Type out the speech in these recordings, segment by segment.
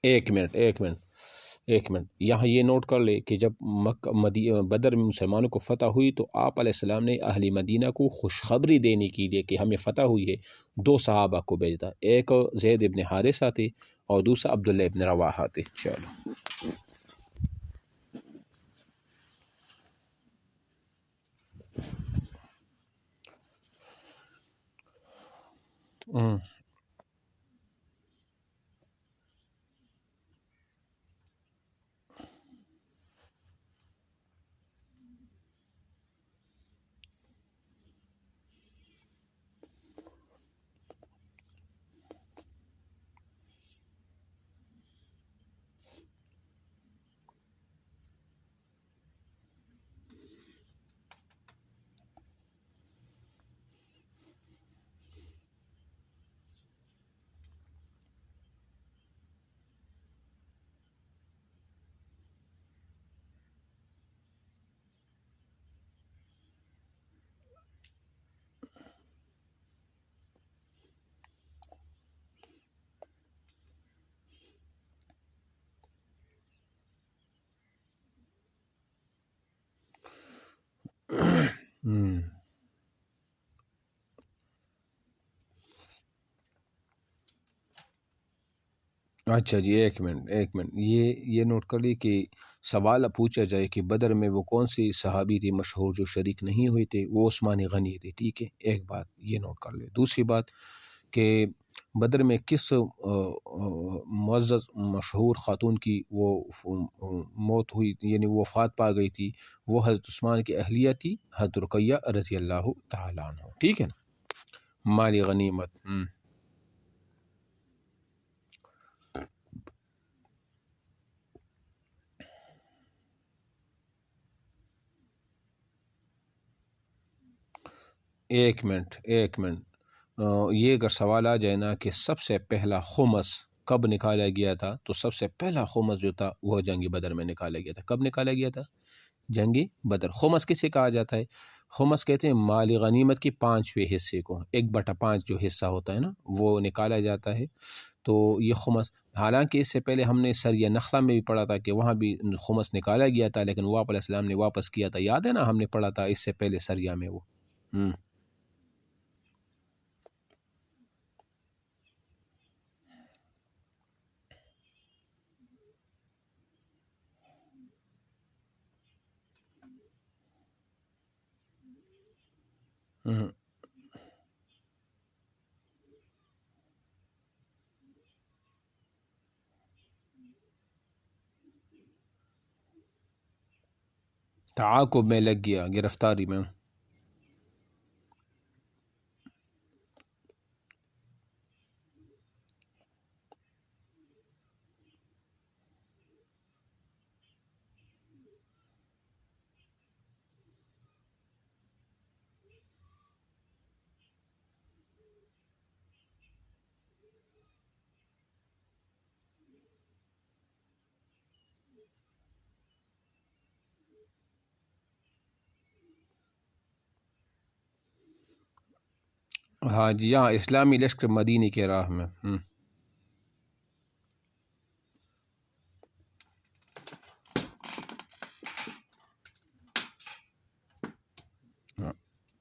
ایک منٹ ایک منٹ ایک منٹ، یہاں یہ نوٹ کر لے کہ جب بدر میں مسلمانوں کو فتح ہوئی تو آپ علیہ السلام نے اہل مدینہ کو خوشخبری دینے کے لیے کہ ہمیں فتح ہوئی ہے 2 صحابہ کو بھیجا، ایک زید ابن حارثہ تھے اور دوسرا عبداللہ ابن رواحہ تھے۔ چلو اچھا جی، ایک منٹ یہ نوٹ کر لی کہ سوال پوچھا جائے کہ بدر میں وہ کون سی صحابی تھی مشہور جو شریک نہیں ہوئے تھے، وہ عثمان غنی تھے، ٹھیک ہے، ایک بات یہ نوٹ کر لے۔ دوسری بات کہ بدر میں کس معزز مشہور خاتون کی وہ موت ہوئی، یعنی وہ وفات پا گئی تھی، وہ حضرت عثمان کی اہلیہ تھی، حضرت رقیہ رضی اللہ تعالیٰ عنہ، ٹھیک ہے نا، مالی غنیمت۔ ایک منٹ یہ اگر سوال آ جائے نا کہ سب سے پہلا خمس کب نکالا گیا تھا، تو سب سے پہلا خمس جو تھا وہ جنگی بدر میں نکالا گیا تھا۔ کب نکالا گیا تھا؟ جنگی بدر۔ خمس کسے کہا جاتا ہے؟ خمس کہتے ہیں مال غنیمت کے 5ویں حصے کو، 1/5 جو حصہ ہوتا ہے نا وہ نکالا جاتا ہے، تو یہ خمس۔ حالانکہ اس سے پہلے ہم نے سریہ نخلہ میں بھی پڑھا تھا کہ وہاں بھی خمس نکالا گیا تھا، لیکن وہ آپ علیہ السلام نے واپس کیا تھا، یاد ہے نا، ہم نے پڑھا تھا اس سے پہلے سریہ میں وہ۔ تعاقب میں لگ گیا، گرفتاری میں۔ ہاں جی، یہاں اسلامی لشکر مدینے کے راہ میں۔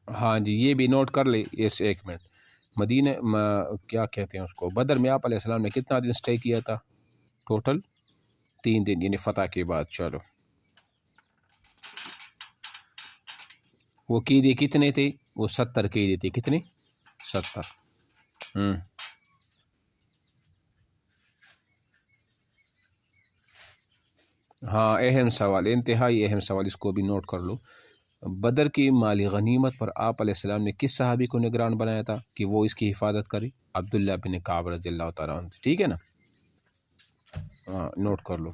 ہاں جی، یہ بھی نوٹ کر لے اس، ایک منٹ، مدینہ کیا کہتے ہیں اس کو، بدر میں آپ علیہ السلام نے کتنا دن سٹے کیا تھا؟ ٹوٹل 3 دن، یعنی فتح کے بعد۔ چلو، وہ قیدی کتنے تھے؟ وہ 70 قیدی تھے، کتنے؟ 70۔ ہاں، اہم سوال، انتہائی اہم سوال، اس کو بھی نوٹ کر لو۔ بدر کی مالی غنیمت پر آپ علیہ السلام نے کس صحابی کو نگران بنایا تھا کہ وہ اس کی حفاظت کرے؟ عبداللہ بن کعب رضی اللہ تعالیٰ عنہ، ٹھیک ہے نا؟ ہاں، نوٹ کر لو۔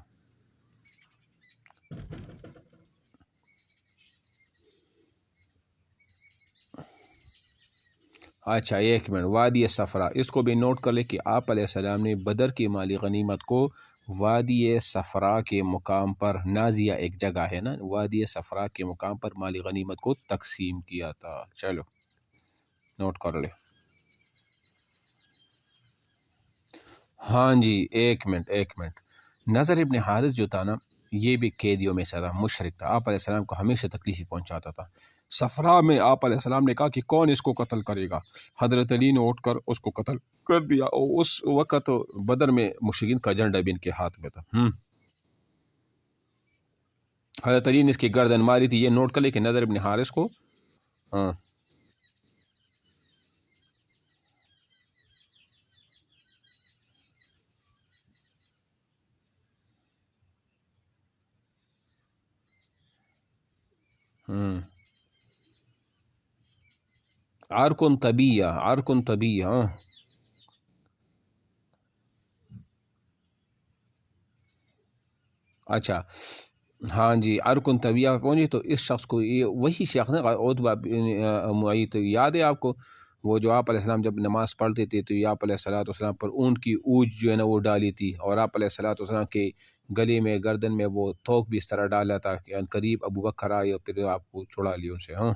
اچھا، ایک منٹ، وادی صفرا، اس کو بھی نوٹ کر لے کہ آپ علیہ السلام نے بدر کی مالی غنیمت کو وادی صفرا کے مقام پر، نازیہ ایک جگہ ہے نا، وادی صفرا کے مقام پر مالی غنیمت کو تقسیم کیا تھا۔ چلو، نوٹ کر لے۔ ہاں جی، ایک منٹ نظر ابن حارث جو تھا نا یہ بھی قیدیوں میں سے تھا، مشرک تھا، آپ علیہ السلام کو ہمیشہ تکلیف پہنچاتا تھا۔ صفرا میں آپ علیہ السلام نے کہا کہ کون اس کو قتل کرے گا، حضرت علی نے اٹھ کر اس کو قتل کر دیا، اور اس وقت بدر میں مشرکین کا جھنڈا بھی ان کے ہاتھ میں تھا۔ حضرت علی نے اس کی گردن ماری تھی، یہ نوٹ کر لے کہ نظر ابن حارث کو ہاں عرکن طبیہ، عرکن طبیہ، ہاں اچھا ہاں جی، عرکن طبیہ پہ پہنچے تو اس شخص کو، یہ وہی شخص ہے عتبہ بن معیط، یاد ہے آپ کو وہ جو آپ علیہ السلام جب نماز پڑھتے تھے تو یہ آپ علیہ السلام پر اونٹ کی اونچ جو ہے نا وہ ڈالی تھی، اور آپ علیہ السلام کے گلے میں گردن میں وہ تھوک بھی اس طرح ڈالا تھا کہ ان قریب ابو بکر آئے اور پھر آپ کو چھڑا لی ان سے۔ ہاں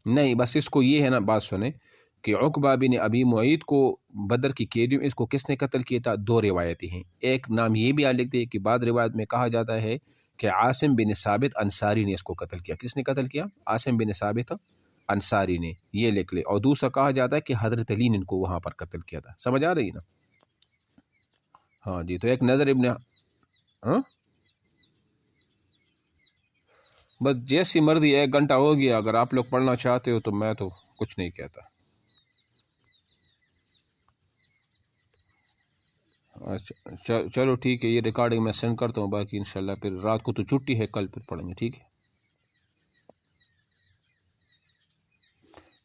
نہیں بس اس کو یہ ہے نا بات سنیں کہ عقبہ بن ابی معیط کو بدر کی قیدیوں میں اس کو کس نے قتل کیا تھا؟ دو روایتیں ہیں، ایک نام یہ بھی لکھتے ہیں کہ بعض روایت میں کہا جاتا ہے کہ عاصم بن ثابت انصاری نے اس کو قتل کیا۔ کس نے قتل کیا؟ عاصم بن ثابت انصاری نے، یہ لکھ لے۔ اور دوسرا کہا جاتا ہے کہ حضرت علی نے ان کو وہاں پر قتل کیا تھا۔ سمجھ آ رہی نا؟ ہاں جی، تو ایک نظر ابن ہاں بس جیسی مرضی، 1 گھنٹہ ہو گیا، اگر آپ لوگ پڑھنا چاہتے ہو تو میں تو کچھ نہیں کہتا۔ اچھا چلو ٹھیک ہے، یہ ریکارڈنگ میں سینڈ کرتا ہوں، باقی انشاءاللہ پھر رات کو تو چھٹی ہے، کل پھر پڑھیں گے، ٹھیک ہے؟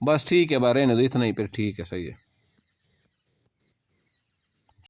بس ٹھیک ہے، رہنے دو اتنا ہی، پھر ٹھیک ہے، صحیح ہے۔